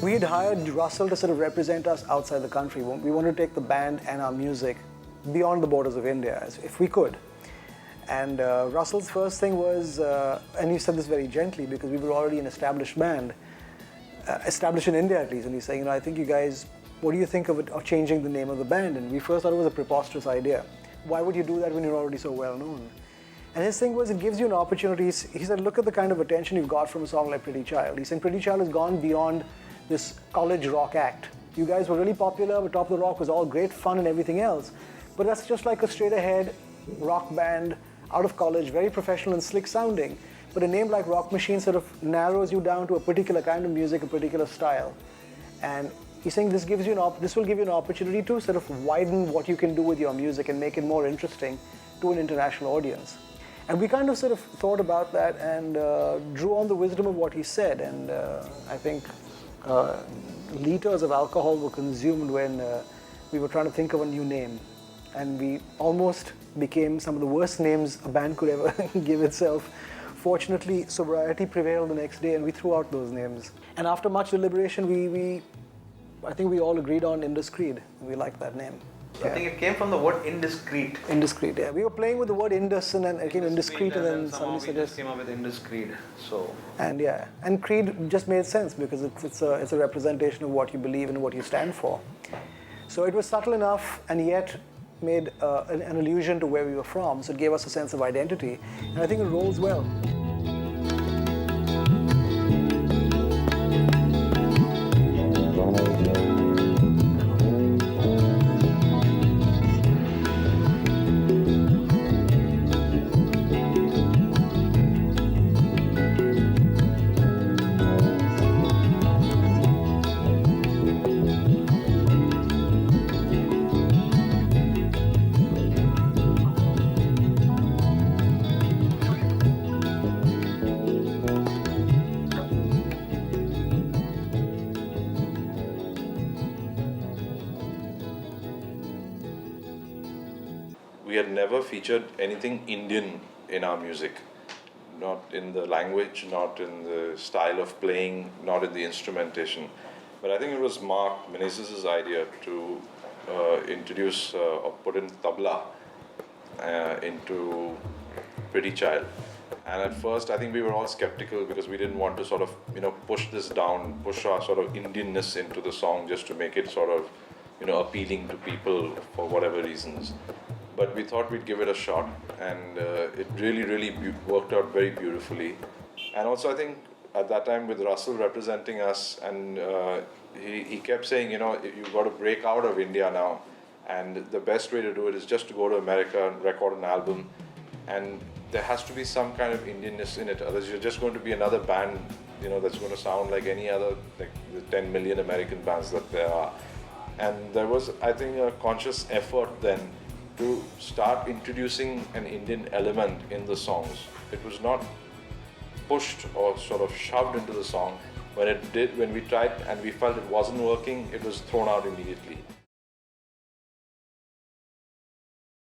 We had hired Russell to sort of represent us outside the country. We wanted to take the band and our music beyond the borders of India, if we could. And Russell's first thing was, and he said this very gently because we were already an established band, established in India at least, and he's saying, I think you guys, what do you think of changing the name of the band? And we first thought it was a preposterous idea. Why would you do that when you're already so well known? And his thing was, it gives you an opportunity. He said, look at the kind of attention you've got from a song like Pretty Child. He said, Pretty Child has gone beyond this college rock act. You guys were really popular, but Top of the Rock was all great fun and everything else. But that's just like a straight ahead rock band out of college, very professional and slick sounding. But a name like Rock Machine sort of narrows you down to a particular kind of music, a particular style. And he's saying this will give you an opportunity to sort of widen what you can do with your music and make it more interesting to an international audience. And we kind of sort of thought about that and drew on the wisdom of what he said. And I think liters of alcohol were consumed when we were trying to think of a new name. And we almost became some of the worst names a band could ever give itself. Fortunately, sobriety prevailed the next day and we threw out those names. And after much deliberation, I think we all agreed on Indus. We liked that name. So yeah. I think it came from the word indiscreet. Indiscreet, yeah. We were playing with the word Indus and then it came indiscreet and then somebody suggested. Just came up with indiscreet. So. And yeah, and creed just made sense because it's a representation of what you believe and what you stand for. So it was subtle enough and yet made an allusion to where we were from. So it gave us a sense of identity. And I think it rolls well. We had never featured anything Indian in our music. Not in the language, not in the style of playing, not in the instrumentation. But I think it was Mark Menezes' idea to introduce or put in tabla into Pretty Child. And at first I think we were all skeptical because we didn't want to sort of, push this down, push our sort of Indianness into the song just to make it sort of, appealing to people for whatever reasons. But we thought we'd give it a shot, and it really worked out very beautifully. And also I think at that time with Russell representing us, and he kept saying, you've got to break out of India now, and the best way to do it is just to go to America and record an album, and there has to be some kind of Indianness in it, otherwise you're just going to be another band, that's going to sound like any other, like the 10 million American bands that there are. And there was, I think, a conscious effort then to start introducing an Indian element in the songs. It was not pushed or sort of shoved into the song. When we tried and we felt it wasn't working, it was thrown out immediately.